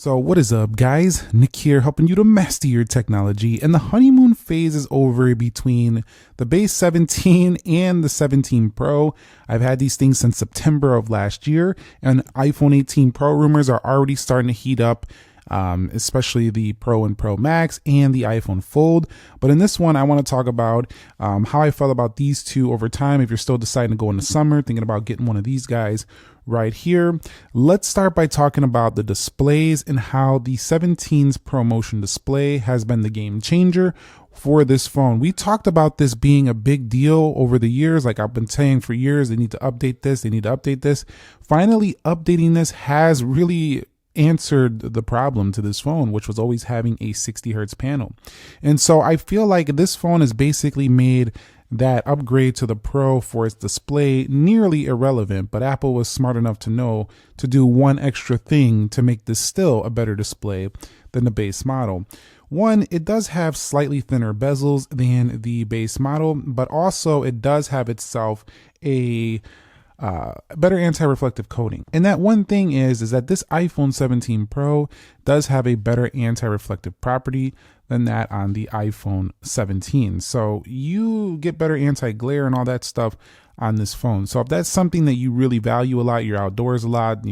So what is up, guys? Nick here, helping you to master your technology. And the honeymoon phase is over between the base 17 and the 17 Pro. I've had these things since September of last year, and iPhone 18 Pro rumors are already starting to heat up, especially the Pro and Pro Max and the iPhone Fold. But in this one, I want to talk about how I felt about these two over time. If you're still deciding to go in the summer, thinking about getting one of these guys right here. Let's start by talking about the displays and how the 17's ProMotion display has been the game changer for this phone. We talked about this being a big deal over the years. Like I've been saying for years, they need to update this, they need to update this. Finally, updating this has really answered the problem to this phone, which was always having a 60 hertz panel. And so I feel like this phone has basically made that upgrade to the Pro for its display nearly irrelevant, but Apple was smart enough to know to do one extra thing to make this still a better display than the base model. One, it does have slightly thinner bezels than the base model, but also it does have itself a better anti-reflective coating. And that one thing is that this iPhone 17 Pro does have a better anti-reflective property than that on the iPhone 17. So you get better anti-glare and all that stuff on this phone. So if that's something that you really value a lot, you're outdoors a lot,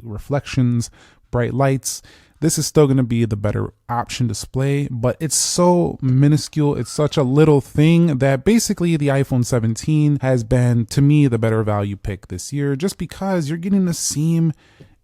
reflections, bright lights, this is still going to be the better option display, but it's so minuscule. It's such a little thing that basically the iPhone 17 has been, to me, the better value pick this year, just because you're getting the same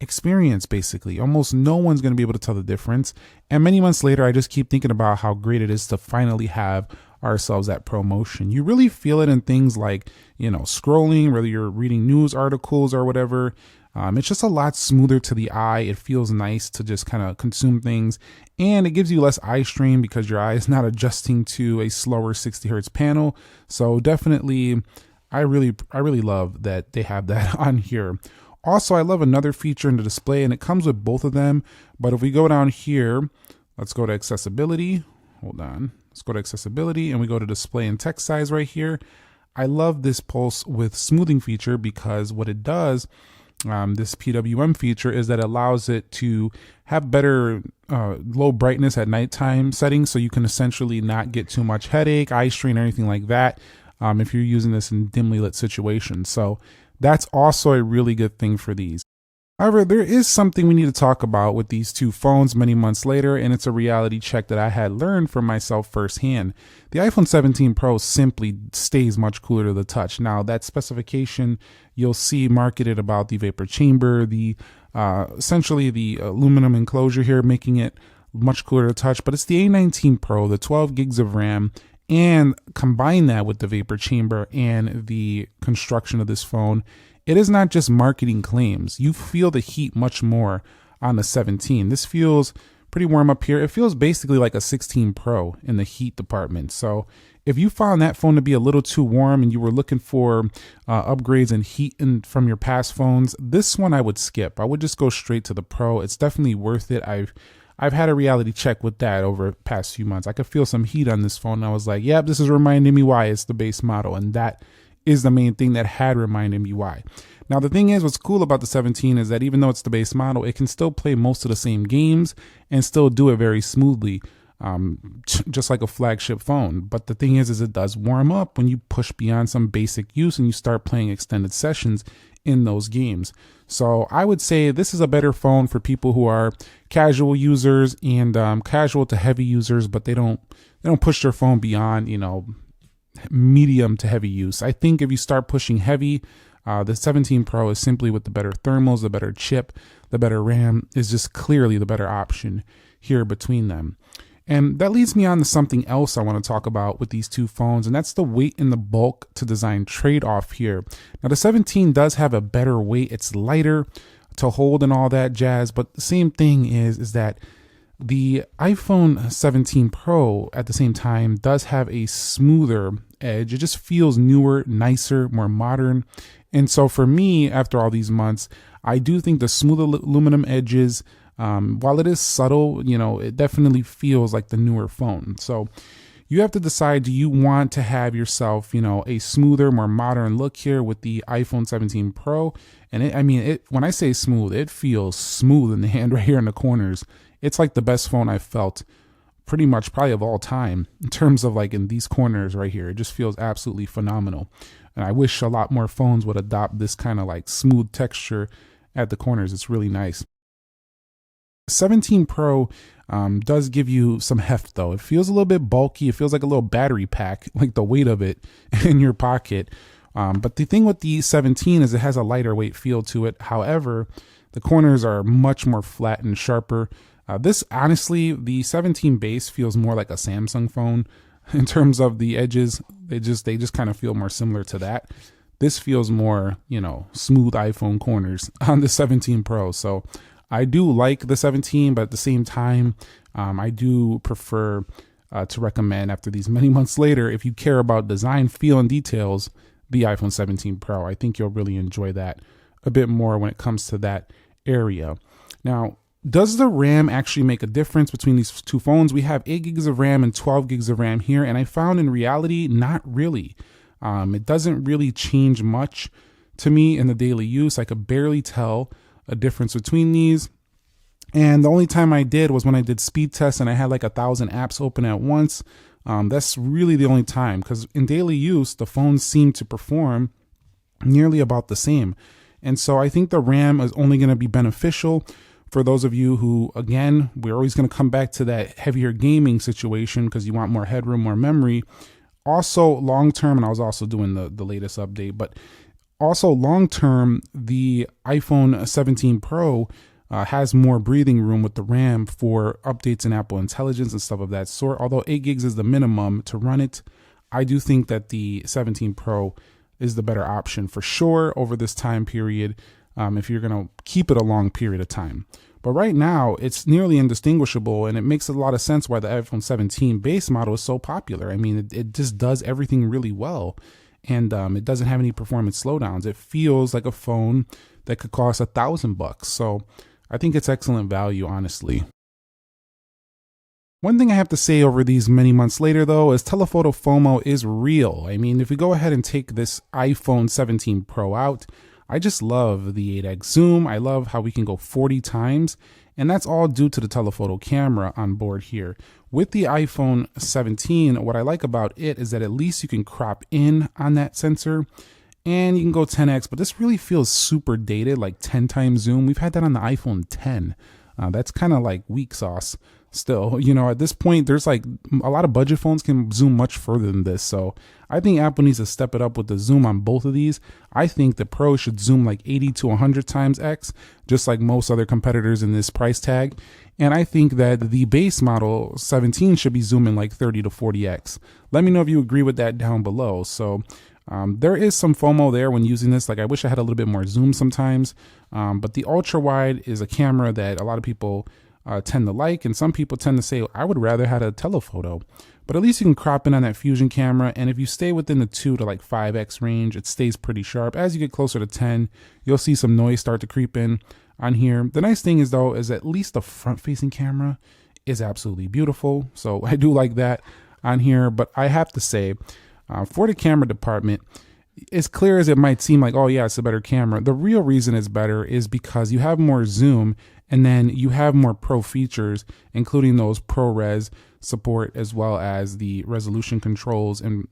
experience basically. Almost no one's going to be able to tell the difference. And many months later, I just keep thinking about how great it is to finally have ourselves at ProMotion. You really feel it in things like, scrolling, whether you're reading news articles or whatever. It's just a lot smoother to the eye. It feels nice to just kind of consume things, and it gives you less eye strain because your eye is not adjusting to a slower 60 hertz panel. So definitely, I really love that they have that on here. Also, I love another feature in the display, and it comes with both of them. But if we go down here, let's go to accessibility. Hold on. Let's go to accessibility, and we go to display and text size right here. I love this pulse width smoothing feature because what it does, this PWM feature, is that it allows it to have better low brightness at nighttime settings, so you can essentially not get too much headache, eye strain, or anything like that if you're using this in dimly lit situations. So that's also a really good thing for these. However, there is something we need to talk about with these two phones many months later, and it's a reality check that I had learned for myself firsthand. The iPhone 17 Pro simply stays much cooler to the touch. Now, that specification you'll see marketed about the vapor chamber, the essentially the aluminum enclosure here, making it much cooler to touch, but it's the A19 Pro, the 12 gigs of RAM, and combine that with the vapor chamber and the construction of this phone. It is not just marketing claims. You feel the heat much more on the 17. This feels pretty warm up here. It feels basically like a 16 Pro in the heat department. So if you found that phone to be a little too warm and you were looking for upgrades and heat from your past phones, this one I would skip. I would just go straight to the Pro. It's definitely worth it. I've had a reality check with that over the past few months. I could feel some heat on this phone, and I was like, yep, this is reminding me why it's the base model. And that is the main thing that had reminded me why. Now, the thing is, what's cool about the 17 is that even though it's the base model, it can still play most of the same games and still do it very smoothly, just like a flagship phone. But the thing is it does warm up when you push beyond some basic use and you start playing extended sessions in those games. So I would say this is a better phone for people who are casual users and casual to heavy users, but they don't push their phone beyond, medium to heavy use. I think if you start pushing heavy, the 17 Pro is simply with the better thermals, the better chip, the better RAM, is just clearly the better option here between them. And that leads me on to something else I want to talk about with these two phones, and that's the weight and the bulk to design trade-off here. Now, the 17 does have a better weight. It's lighter to hold and all that jazz, but the same thing is that the iPhone 17 Pro at the same time does have a smoother edge. It just feels newer, nicer, more modern. And so for me, after all these months, I do think the smooth aluminum edges, while it is subtle, it definitely feels like the newer phone. So you have to decide, do you want to have yourself, a smoother, more modern look here with the iPhone 17 Pro? And when I say smooth, it feels smooth in the hand right here in the corners. It's like the best phone I've felt pretty much probably of all time in terms of like in these corners right here. It just feels absolutely phenomenal. And I wish a lot more phones would adopt this kind of like smooth texture at the corners. It's really nice. 17 Pro does give you some heft though. It feels a little bit bulky. It feels like a little battery pack, like the weight of it in your pocket. But the thing with the 17 is it has a lighter weight feel to it. However, the corners are much more flat and sharper. This honestly, the 17 base feels more like a Samsung phone in terms of the edges. They just kind of feel more similar to that. This feels more, smooth iPhone corners on the 17 Pro. So I do like the 17, but at the same time, I do prefer to recommend, after these many months later, if you care about design, feel, and details, the iPhone 17 Pro. I think you'll really enjoy that a bit more when it comes to that area. Now, does the RAM actually make a difference between these two phones? We have 8 gigs of RAM and 12 gigs of RAM here, and I found in reality, not really. It doesn't really change much to me in the daily use. I could barely tell a difference between these. And the only time I did was when I did speed tests and I had like 1,000 apps open at once. That's really the only time, because in daily use, the phones seem to perform nearly about the same. And so I think the RAM is only going to be beneficial for those of you who, again, we're always going to come back to that heavier gaming situation because you want more headroom, more memory. Also, long term, and I was also doing the latest update, but also long term, the iPhone 17 Pro has more breathing room with the RAM for updates in Apple Intelligence and stuff of that sort. Although 8 gigs is the minimum to run it, I do think that the 17 Pro is the better option for sure over this time period, if you're going to keep it a long period of time. But right now, it's nearly indistinguishable, and it makes a lot of sense why the iPhone 17 base model is so popular. I mean, it just does everything really well, and it doesn't have any performance slowdowns. It feels like a phone that could cost $1,000. So I think it's excellent value, honestly. One thing I have to say over these many months later, though, is telephoto FOMO is real. I mean, if we go ahead and take this iPhone 17 Pro out, I just love the 8x zoom. I love how we can go 40 times, and that's all due to the telephoto camera on board here. With the iPhone 17, what I like about it is that at least you can crop in on that sensor, and you can go 10x, but this really feels super dated, like 10 times zoom. We've had that on the iPhone 10. That's kind of like weak sauce still. At this point, there's like a lot of budget phones can zoom much further than this. So I think Apple needs to step it up with the zoom on both of these. I think the Pro should zoom like 80 to 100 times X, just like most other competitors in this price tag. And I think that the base model 17 should be zooming like 30 to 40X. Let me know if you agree with that down below. So there is some FOMO there when using this. Like, I wish I had a little bit more zoom sometimes. But the ultra wide is a camera that a lot of people tend to like, and some people tend to say, I would rather have a telephoto. But at least you can crop in on that Fusion camera, and if you stay within the 2 to like 5x range, it stays pretty sharp. As you get closer to 10, you'll see some noise start to creep in on here. The nice thing is, though, is at least the front-facing camera is absolutely beautiful. So I do like that on here. But I have to say, for the camera department, as clear as it might seem like, oh yeah, it's a better camera, the real reason it's better is because you have more zoom, and then you have more pro features, including those ProRes support, as well as the resolution controls. And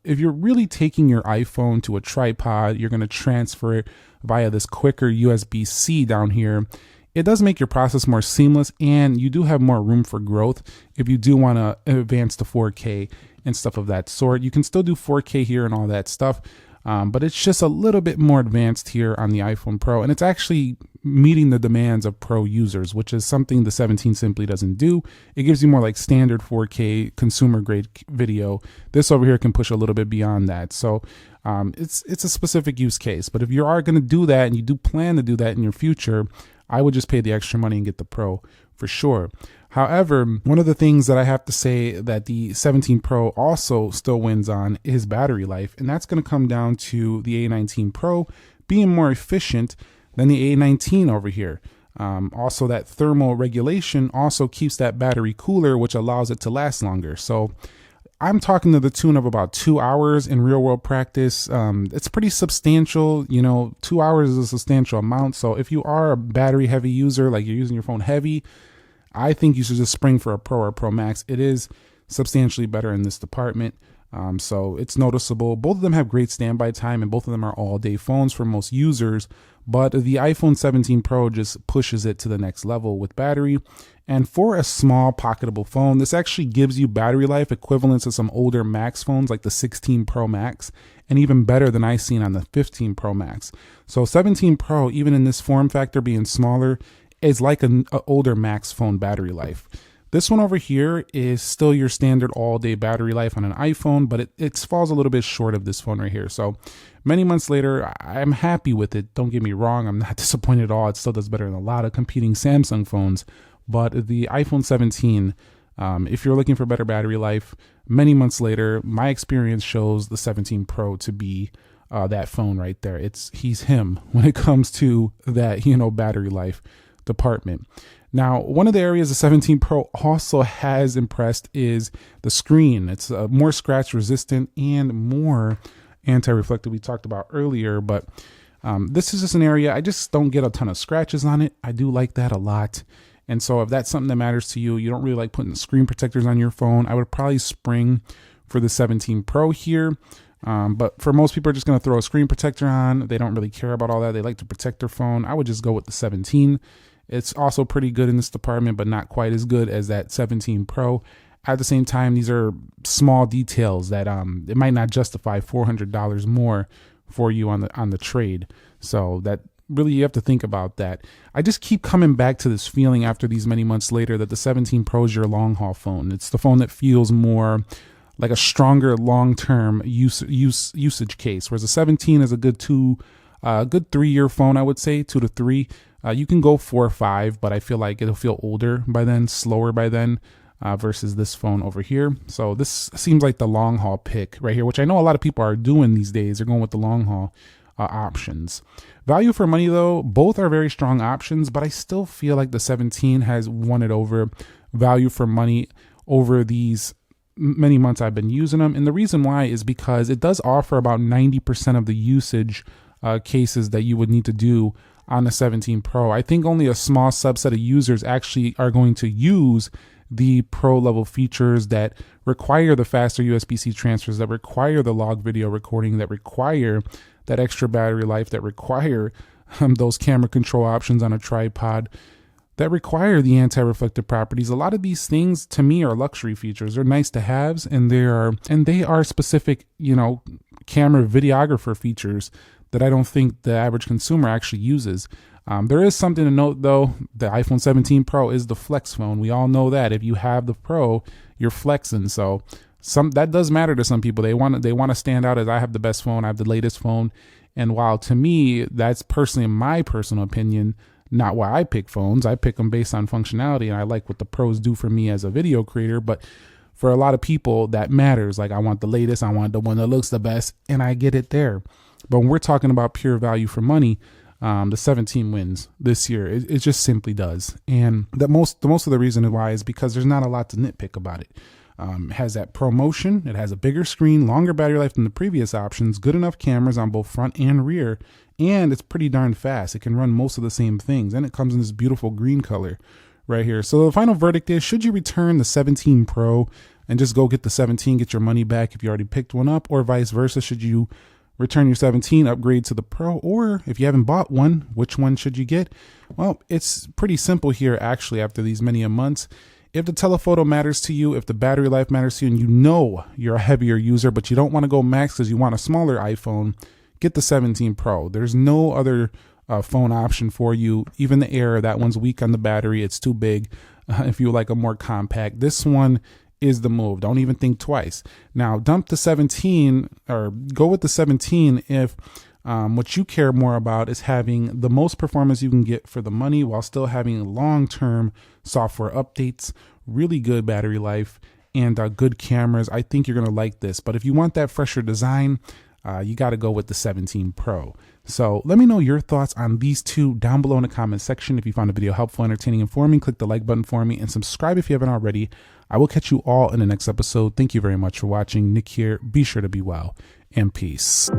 if you're really taking your iPhone to a tripod, you're going to transfer it via this quicker USB-C down here. It does make your process more seamless, and you do have more room for growth if you do want to advance to 4K and stuff of that sort. You can still do 4K here and all that stuff, but it's just a little bit more advanced here on the iPhone Pro, and it's actually meeting the demands of pro users, which is something the 17 simply doesn't do. It gives you more like standard 4K consumer grade video. This over here can push a little bit beyond that. So it's a specific use case, but if you are going to do that and you do plan to do that in your future, I would just pay the extra money and get the Pro for sure. However, one of the things that I have to say that the 17 Pro also still wins on is battery life, and that's going to come down to the A19 Pro being more efficient than the A19 over here. Also, that thermal regulation also keeps that battery cooler, which allows it to last longer. So I'm talking to the tune of about 2 hours in real world practice. It's pretty substantial. 2 hours is a substantial amount. So if you are a battery heavy user, like you're using your phone heavy, I think you should just spring for a Pro or Pro Max. It is substantially better in this department. So it's noticeable. Both of them have great standby time, and both of them are all day phones for most users. But the iPhone 17 Pro just pushes it to the next level with battery. And for a small pocketable phone, this actually gives you battery life equivalent to some older Max phones like the 16 Pro Max, and even better than I've seen on the 15 Pro Max. So 17 Pro, even in this form factor being smaller, is like an older Max phone battery life. This one over here is still your standard all-day battery life on an iPhone, but it falls a little bit short of this phone right here. So many months later, I'm happy with it. Don't get me wrong. I'm not disappointed at all. It still does better than a lot of competing Samsung phones. But the iPhone 17, if you're looking for better battery life, many months later, my experience shows the 17 Pro to be that phone right there. He's him when it comes to that, battery life department. Now, one of the areas the 17 Pro also has impressed is the screen. It's more scratch resistant and more anti-reflective we talked about earlier, but this is just an area I just don't get a ton of scratches on it. I do like that a lot. And so if that's something that matters to you, you don't really like putting screen protectors on your phone, I would probably spring for the 17 Pro here. But for most people are just going to throw a screen protector on. They don't really care about all that. They like to protect their phone. I would just go with the 17. It's also pretty good in this department, but not quite as good as that 17 Pro. At the same time, these are small details that it might not justify $400 more for you on the trade. So that really, you have to think about that. I just keep coming back to this feeling after these many months later that the 17 Pro is your long haul phone. It's the phone that feels more like a stronger long-term usage case, whereas the 17 is a good 3-year phone, I would say, 2 to 3. You can go 4 or 5, but I feel like it'll feel older by then, slower by then, versus this phone over here. So this seems like the long haul pick right here, which I know a lot of people are doing these days. They're going with the long haul options. Value for money, though, both are very strong options, but I still feel like the 17 has won it over value for money over these many months I've been using them. And the reason why is because it does offer about 90% of the usage cases that you would need to do on the 17 Pro. I think only a small subset of users actually are going to use the Pro level features that require the faster USB-C transfers, that require the log video recording, that require that extra battery life, that require those camera control options on a tripod, that require the anti-reflective properties. A lot of these things to me are luxury features. They're nice to haves, and they are specific, camera videographer features that I don't think the average consumer actually uses. There is something to note, though. The iPhone 17 Pro is the flex phone. We all know that if you have the Pro, you're flexing. So that does matter to some people. They want to stand out as I have the best phone, I have the latest phone. And while to me, that's personally my personal opinion, not why I pick phones. I pick them based on functionality, and I like what the Pros do for me as a video creator. But for a lot of people, that matters. Like, I want the latest, I want the one that looks the best, and I get it there. But when we're talking about pure value for money, the 17 wins this year. It just simply does. And the most of the reason why is because there's not a lot to nitpick about it. It has that ProMotion. It has a bigger screen, longer battery life than the previous options, good enough cameras on both front and rear, and it's pretty darn fast. It can run most of the same things, and it comes in this beautiful green color right here. So the final verdict is, should you return the 17 Pro and just go get the 17, get your money back if you already picked one up, or vice versa? Should you return your 17, upgrade to the Pro, or if you haven't bought one, which one should you get? Well, it's pretty simple here, actually, after these many months. If the telephoto matters to you, if the battery life matters to you, and you know you're a heavier user, but you don't want to go max because you want a smaller iPhone, get the 17 Pro. There's no other phone option for you. Even the Air, that one's weak on the battery. It's too big. If you like a more compact, this one is the move. Don't even think twice. Now, dump the 17 or go with the 17 if what you care more about is having the most performance you can get for the money while still having long-term software updates, really good battery life, and good cameras. I think you're going to like this. But if you want that fresher design, you got to go with the 17 Pro. So let me know your thoughts on these two down below in the comment section. If you found the video helpful, entertaining, informing, click the like button for me and subscribe if you haven't already. I will catch you all in the next episode. Thank you very much for watching. Nick here. Be sure to be well and peace.